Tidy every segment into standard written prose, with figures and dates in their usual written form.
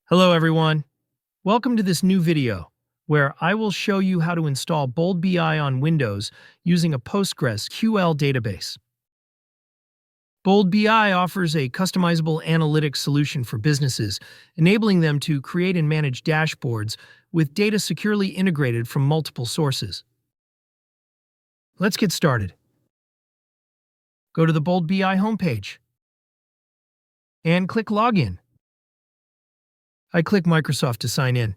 Hello everyone. Welcome to this new video, where I will show you how to install Bold BI on Windows using a PostgreSQL database. Bold BI offers a customizable analytics solution for businesses, enabling them to create and manage dashboards with data securely integrated from multiple sources. Let's get started. Go to the Bold BI homepage and click Login. I click Microsoft to sign in.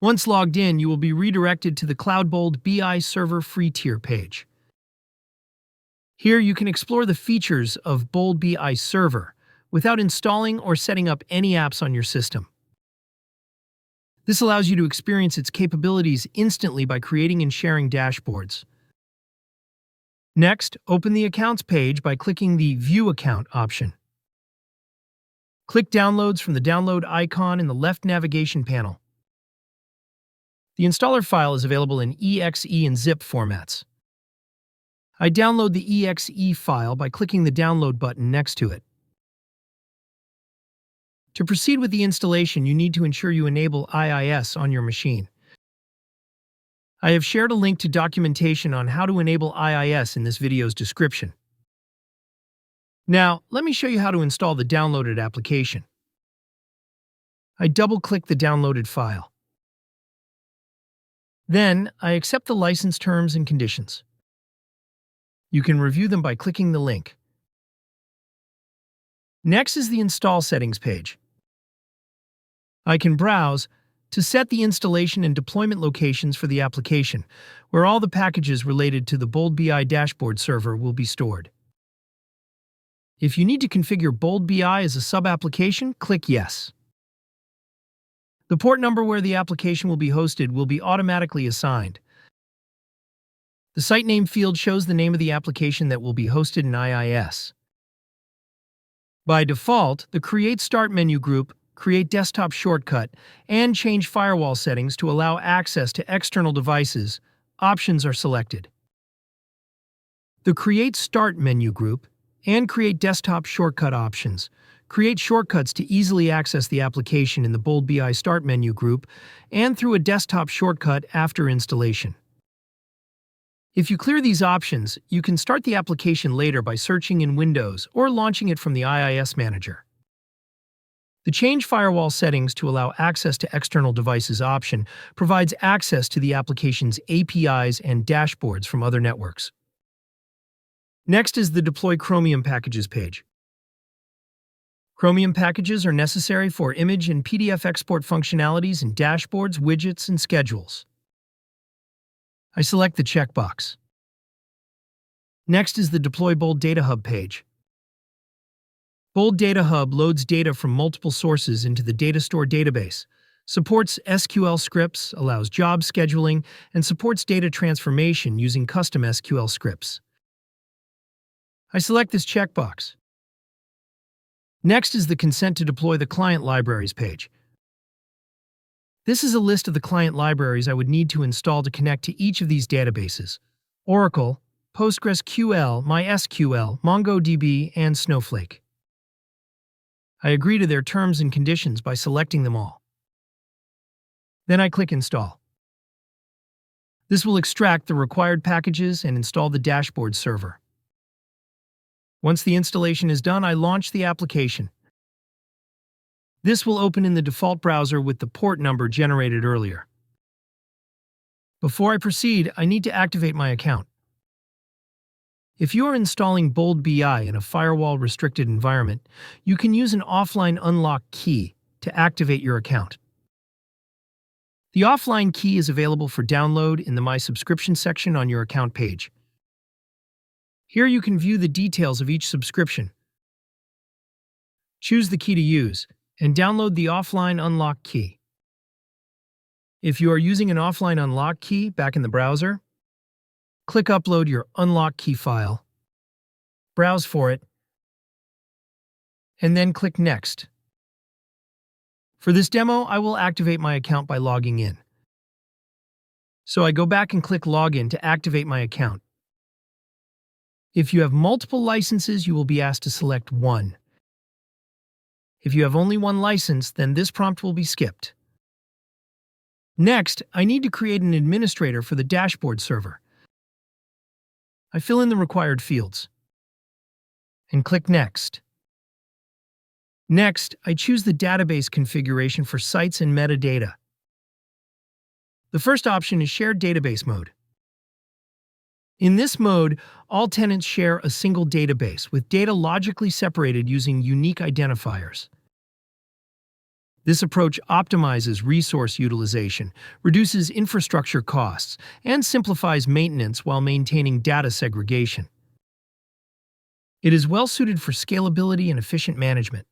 Once logged in, you will be redirected to the Cloud Bold BI Server free tier page. Here you can explore the features of Bold BI Server without installing or setting up any apps on your system. This allows you to experience its capabilities instantly by creating and sharing dashboards. Next, open the Accounts page by clicking the View Account option. Click Downloads from the download icon in the left navigation panel. The installer file is available in exe and zip formats. I download the exe file by clicking the download button next to it. To proceed with the installation, you need to ensure you enable IIS on your machine. I have shared a link to documentation on how to enable IIS in this video's description. Now, let me show you how to install the downloaded application. I double-click the downloaded file. Then, I accept the license terms and conditions. You can review them by clicking the link. Next is the Install Settings page. I can browse to set the installation and deployment locations for the application, where all the packages related to the Bold BI dashboard server will be stored. If you need to configure Bold BI as a sub-application, click Yes. The port number where the application will be hosted will be automatically assigned. The site name field shows the name of the application that will be hosted in IIS. By default, the Create Start menu group, Create Desktop Shortcut, and Change Firewall Settings to allow access to external devices options are selected. The Create Start menu group and Create Desktop Shortcut options create shortcuts to easily access the application in the Bold BI Start menu group and through a desktop shortcut after installation. If you clear these options, you can start the application later by searching in Windows or launching it from the IIS Manager. The Change Firewall Settings to allow access to external devices option provides access to the application's APIs and dashboards from other networks. Next is the Deploy Chromium Packages page. Chromium packages are necessary for image and PDF export functionalities in dashboards, widgets, and schedules. I select the checkbox. Next is the Deploy Bold Data Hub page. Bold Data Hub loads data from multiple sources into the data store database, supports SQL scripts, allows job scheduling, and supports data transformation using custom SQL scripts. I select this checkbox. Next is the Consent to Deploy the Client Libraries page. This is a list of the client libraries I would need to install to connect to each of these databases: Oracle, PostgreSQL, MySQL, MongoDB, and Snowflake. I agree to their terms and conditions by selecting them all. Then I click Install. This will extract the required packages and install the dashboard server. Once the installation is done, I launch the application. This will open in the default browser with the port number generated earlier. Before I proceed, I need to activate my account. If you are installing Bold BI in a firewall-restricted environment, you can use an offline unlock key to activate your account. The offline key is available for download in the My Subscription section on your account page. Here you can view the details of each subscription. Choose the key to use and download the offline unlock key. If you are using an offline unlock key back in the browser, click Upload your unlock key file, browse for it, and then click Next. For this demo, I will activate my account by logging in. So I go back and click Login to activate my account. If you have multiple licenses, you will be asked to select one. If you have only one license, then this prompt will be skipped. Next, I need to create an administrator for the dashboard server. I fill in the required fields and click Next. Next, I choose the database configuration for sites and metadata. The first option is Shared Database Mode. In this mode, all tenants share a single database with data logically separated using unique identifiers. This approach optimizes resource utilization, reduces infrastructure costs, and simplifies maintenance while maintaining data segregation. It is well suited for scalability and efficient management.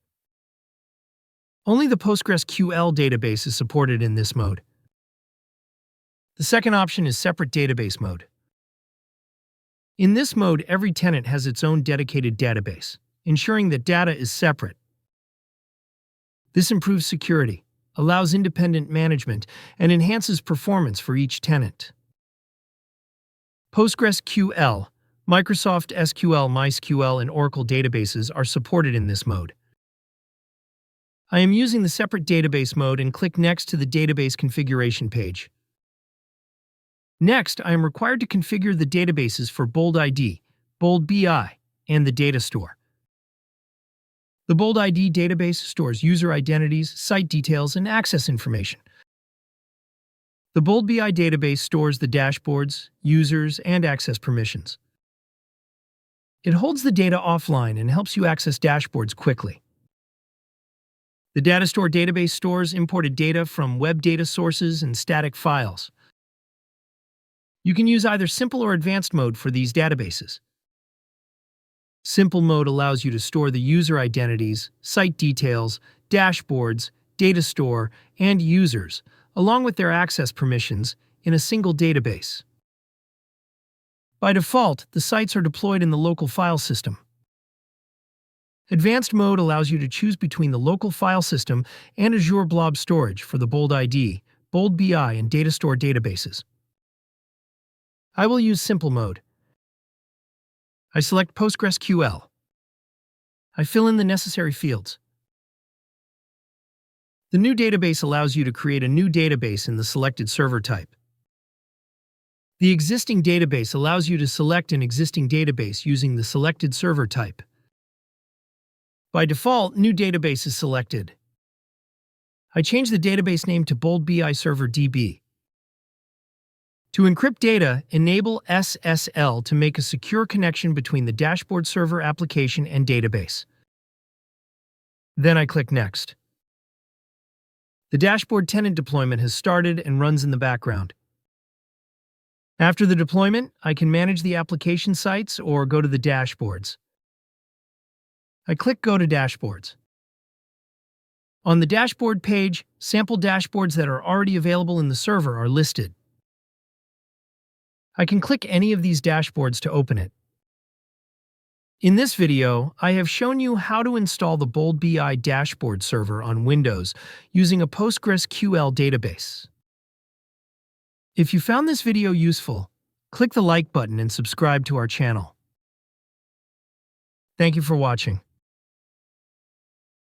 Only the PostgreSQL database is supported in this mode. The second option is Separate Database Mode. In this mode, every tenant has its own dedicated database, ensuring that data is separate. This improves security, allows independent management, and enhances performance for each tenant. PostgreSQL, Microsoft SQL, MySQL, and Oracle databases are supported in this mode. I am using the Separate Database Mode and click Next to the database configuration page. Next, I am required to configure the databases for BoldID, BoldBI, and the data store. The BoldID database stores user identities, site details, and access information. The BoldBI database stores the dashboards, users, and access permissions. It holds the data offline and helps you access dashboards quickly. The data store database stores imported data from web data sources and static files. You can use either simple or advanced mode for these databases. Simple mode allows you to store the user identities, site details, dashboards, data store, and users, along with their access permissions, in a single database. By default, the sites are deployed in the local file system. Advanced mode allows you to choose between the local file system and Azure Blob Storage for the BoldID, BoldBI, and data store databases. I will use simple mode. I select PostgreSQL. I fill in the necessary fields. The new database allows you to create a new database in the selected server type. The existing database allows you to select an existing database using the selected server type. By default, new database is selected. I change the database name to BoldBI Server DB. To encrypt data, enable SSL to make a secure connection between the dashboard server application and database. Then I click Next. The dashboard tenant deployment has started and runs in the background. After the deployment, I can manage the application sites or go to the dashboards. I click Go to Dashboards. On the dashboard page, sample dashboards that are already available in the server are listed. I can click any of these dashboards to open it. In this video, I have shown you how to install the BoldBI dashboard server on Windows using a PostgreSQL database. If you found this video useful, click the like button and subscribe to our channel. Thank you for watching.